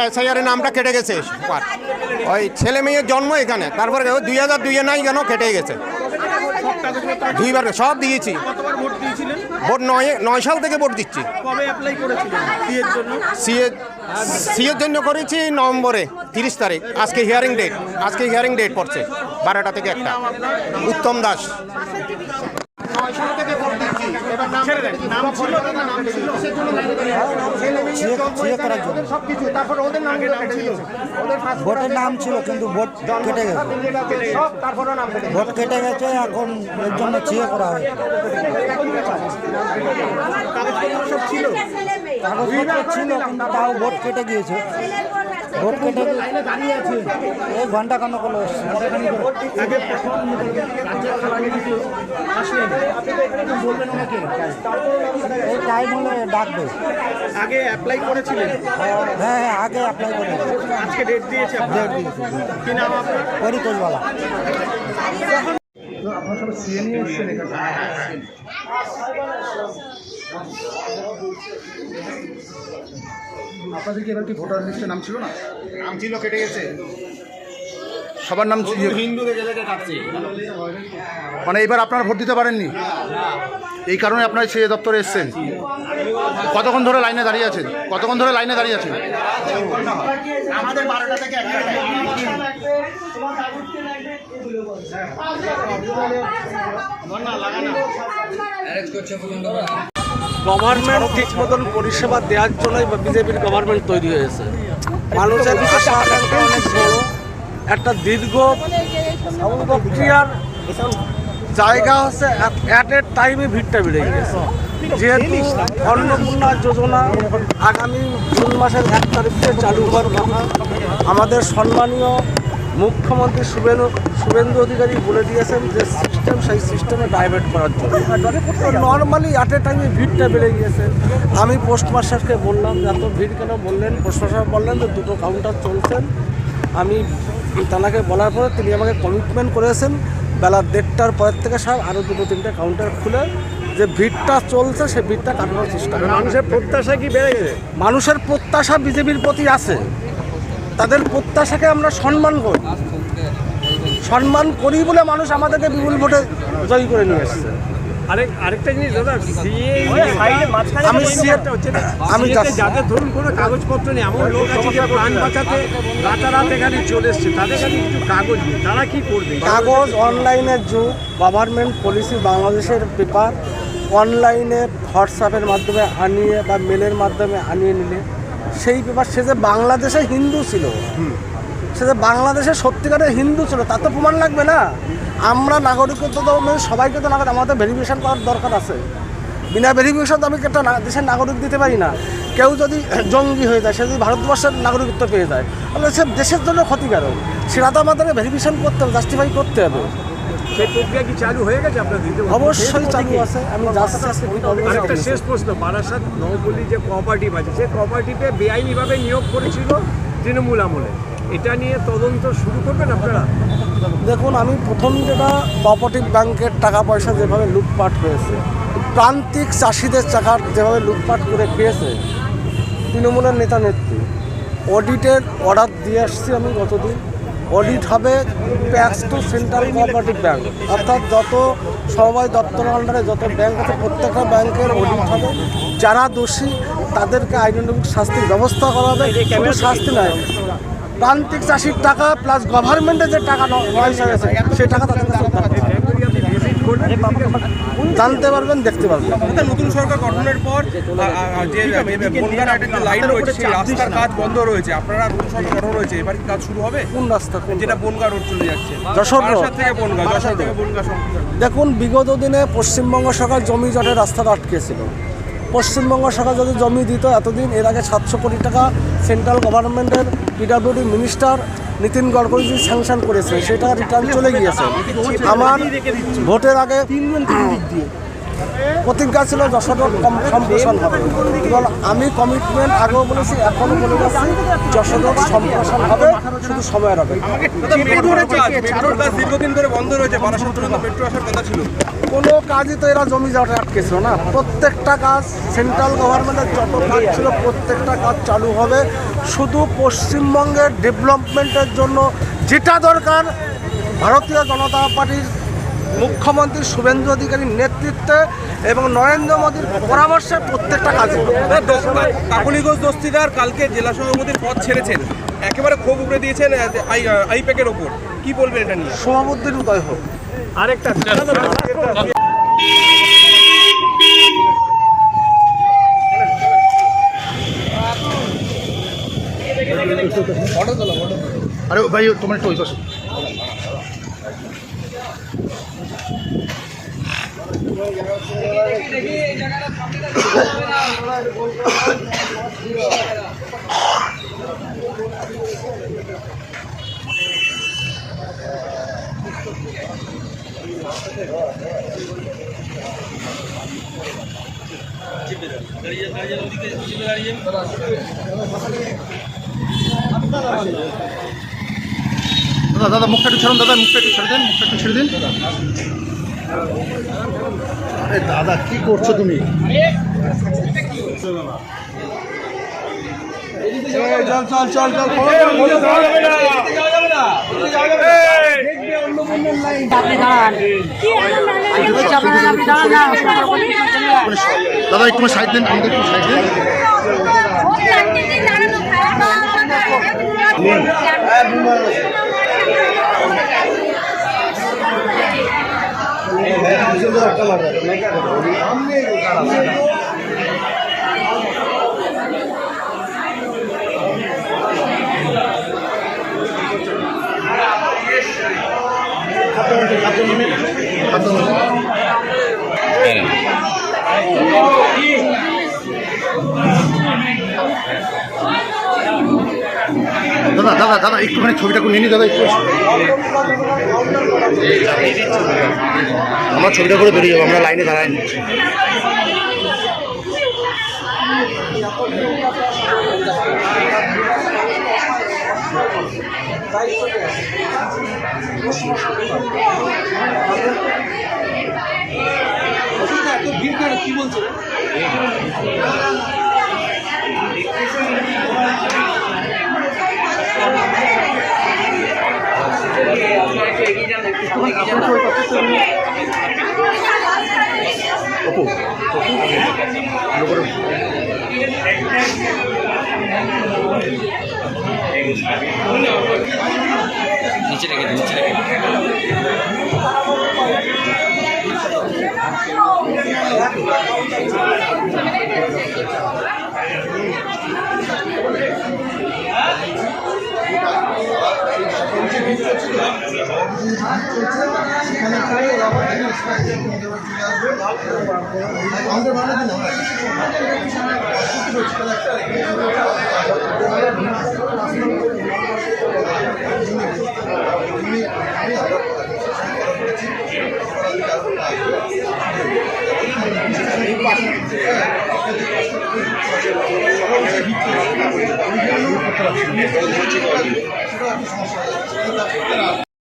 এসআইআরের নামটা কেটে গেছে। ওই ছেলে মেয়ের জন্ম এখানে, তারপরে 2002-এ নাই কেন কেটে গেছে। 2বার সব দিয়েছি। ভোট 9 সাল থেকে ভোট দিচ্ছি। সিএর জন্য করেছি নভেম্বরে 30 তারিখ। আজকে হিয়ারিং ডেট পড়ছে 12টা থেকে 1টা। উত্তম দাস। ভোটের নাম ছিল কিন্তু ভোট কেটে গেছে। ভোট কেটে গেছে, এখন এর জন্য চিয়ে করা হয়েছে। কাগজপত্র ছিল কিন্তু তাও ভোট কেটে গিয়েছে। ভোট কেটে এই ঘন্টা কেন করলো এই টাইম হলে ডাকবে। আগে অ্যাপ্লাই করেছিলেন? হ্যাঁ, আগে অ্যাপ্লাই করে আজকে ডেট দিয়েছে। কি নাম আপনার? পরিতোষওয়ালা। আপনার সব সিএ নিয়ে এসেছেন এখানে? আপনাদের কি এবার কি ভোটার লিস্টে নাম ছিল না? নাম ছিল, কেটে গেছে। সবার নাম ছিল, হিন্দু দেখে কাটছে। মানে এবার আপনারা ভোট দিতে পারেননি, এই কারণে আপনারা সিএ দপ্তরে এসেছেন। কতক্ষণ ধরে লাইনে দাঁড়িয়ে আছেন? আমাদের 12টা থেকে 1টা। গভর্নমেন্ট ঠিক মতন পরিষেবা দেওয়ার জন্যই বিজেপির গভর্নমেন্ট তৈরি হয়েছে। মানুষের আশা আকাঙ্ক্ষা অনেক বড়। একটা দীর্ঘ প্রক্রিয়ার জায়গা হচ্ছে অ্যাট এ টাইমে ভিড়টা বেড়ে গেছে। যেহেতু অন্নপূর্ণা যোজনা আগামী জুন মাসের 1 তারিখে চালু হওয়ার কথা, আমাদের সম্মানীয় মুখ্যমন্ত্রী শুভেন্দু অধিকারী বলে দিয়েছেন যে সেই সিস্টেমে ডাইভার্ট করার জন্য। নর্মালি অ্যাট এ টাইমে ভিড়টা বেড়ে গিয়েছে। আমি পোস্ট মাস্টারকে বললাম যে এত ভিড় কেন? পোস্ট মাস্টার বললেন যে 2টো কাউন্টার চলছেন। আমি তাকে বলার পরে তিনি আমাকে কমিটমেন্ট করেছেন বেলা 1:30টার পরের থেকে সব আরও 2-3টে কাউন্টার খুলে যে ভিড়টা চলছে সে ভিড়টা কাটানোর চেষ্টা করে। মানুষের প্রত্যাশা কি বেড়ে গেছে? মানুষের প্রত্যাশা বিজেপির প্রতি আছে। তাদের প্রত্যাশাকে আমরা সম্মান বলে মানুষ আমাদেরকে বিপুল ভোটে জয়ী করে নিয়ে এসেছে। আরেকটা জিনিস দাদা, আমি যাদের ধরুন কোনো কাগজপত্র নেই, এমন লোক আছে যে প্রাণ বাঁচাতে রাতারাত এখানে চলে এসছে, তাদের কাছে কিছু কাগজ নেই, তারা কি করবে? কাগজ অনলাইনের যুগ। গভর্নমেন্ট পলিসি বাংলাদেশের পেপার অনলাইনে হোয়াটসঅ্যাপের মাধ্যমে আনিয়ে বা মেলের মাধ্যমে আনিয়ে নিলে সেই পেপার, সে যে বাংলাদেশে হিন্দু ছিল, সে যে বাংলাদেশে সত্যিকারের হিন্দু ছিল তা তো প্রমাণ লাগবে না। আমরা নাগরিকত্ব তো সবাইকে তো আমাদের ভেরিফিকেশন করার দরকার আছে। বিনা ভেরিফিকেশন তো আমি একটা দেশের নাগরিক দিতে পারি না। কেউ যদি জঙ্গি হয়ে যায়, সে যদি ভারতবর্ষের নাগরিকত্ব পেয়ে যায়, তাহলে সে দেশের জন্য ক্ষতিকারক। সেটা তো আমাদেরকে ভেরিফিকেশন করতে হবে, জাস্টিফাই করতে হবে। সেই প্রক্রিয়া কি চালু হয়ে গেছে আপনার? অবশ্যই চালু আছে। আমি একটা শেষ প্রশ্ন, বারাসাত নবপল্লী যে কোঅপারেটিভ আছে, সেই কোঅপারেটিভে বেআইনিভাবে নিয়োগ করেছিল তৃণমূল আমলে, এটা নিয়ে তদন্ত শুরু করবেন আপনারা? দেখুন, আমি প্রথম যেটা কোঅপারেটিভ ব্যাংকের টাকা পয়সা যেভাবে লুটপাট হয়েছে, প্রান্তিক চাষিদের টাকার যেভাবে লুটপাট করে খেয়েছে তৃণমূলের নেতা নেত্রী, অডিটের অর্ডার দিয়ে আসছি আমি গতদিন। অডিট হবে tax to central cooperative bank, অর্থাৎ যত সমবায় দপ্তর আন্ডারে যত ব্যাংক আছে প্রত্যেকটা ব্যাংকের অডিট হবে। যারা দোষী তাদেরকে আইনানুগ শাস্তির ব্যবস্থা করা হবে। শুধু শাস্তি নয়, প্রান্তিক চাষির টাকা প্লাস গভর্নমেন্টের যে টাকা নয় হয়েছে সেই টাকা তাদের জানতে পারবেন, দেখতে পারবেন। নতুন সরকার গঠনের পর যে বনগাঁর একটা লাইন রয়েছে, সেই রাস্তার কাজ বন্ধ রয়েছে। আপনারা নতুন সরকার গঠন হয়েছে, এবার কি কাজ শুরু হবে? কোন রাস্তা? যেটা বনগাঁ রোড চলে যাচ্ছে, যশোর থেকে বনগাঁ, যশোর থেকে বনগাঁ। দেখুন, বিগত দিনে পশ্চিমবঙ্গ সরকার জমি জটের রাস্তাটা আটকেছিল। পশ্চিমবঙ্গ সরকার যদি জমি দিত, এতদিন এর আগে 700 কোটি টাকা সেন্ট্রাল গভর্নমেন্টের PWD minister Nitin Gadkari sanction করেছে, সেটা রিটার্ন চলে গিয়েছে। আমার ভোটের আগে প্রতিজ্ঞা ছিল যশোর সম্প্রসারণ হবে, এবং আমি কমিটমেন্ট আগেও বলেছি, এখনও বলে যাচ্ছি, যশোর সম্প্রসারণ হবে, শুধু সময়ের হবে। দীর্ঘদিন ধরে বন্ধ রয়েছে, বারাসাত পর্যন্ত মেট্রো আসার কথা ছিল। কোনো কাজই তো এরা জমি জটে আটকেছিল না, প্রত্যেকটা কাজ সেন্ট্রাল গভর্নমেন্টের যত কাজ ছিল প্রত্যেকটা কাজ চালু হবে। শুধু পশ্চিমবঙ্গের ডেভেলপমেন্টের জন্য যেটা দরকার ভারতীয় জনতা পার্টির মুখ্যমন্ত্রী শুভেন্দু অধিকারীর নেতৃত্বে এবং নরেন্দ্র মোদীর পরামর্শে প্রত্যেকটা কাজ হবে। কাকুলি ঘোষ দস্তিদার কালকে জেলা সভাপতির পদ ছেড়েছেন, একেবারে ক্ষোভ উপরে দিয়েছেন আইপ্যাকের ওপর, কি বলবেন এটা নিয়ে? সভাপতির উদয় হোক। আরেকটা আরে ভাই তোমার একটু ওই পাশে দাদা দাদা মুখটা একটু ছাড়ুন, দাদা মুখটা একটু ছেড়ে দিন, মুখটা একটু ছেড়ে দিন। আরে দাদা কি করছো তুমি? দাদা একটু সাইড দেন, আমাদের একটু সাইড দেন। দাদা দাদা দাদা একটুখানি ছবিটা করে নিয়ে নি দাদা, একটু আমরা ছবিটা করে বেরিয়ে যাবো, আমরা লাইনে দাঁড়াই নি। কি বলছো? নিচে রেখে দিন, নিচে রেখে সমস্যা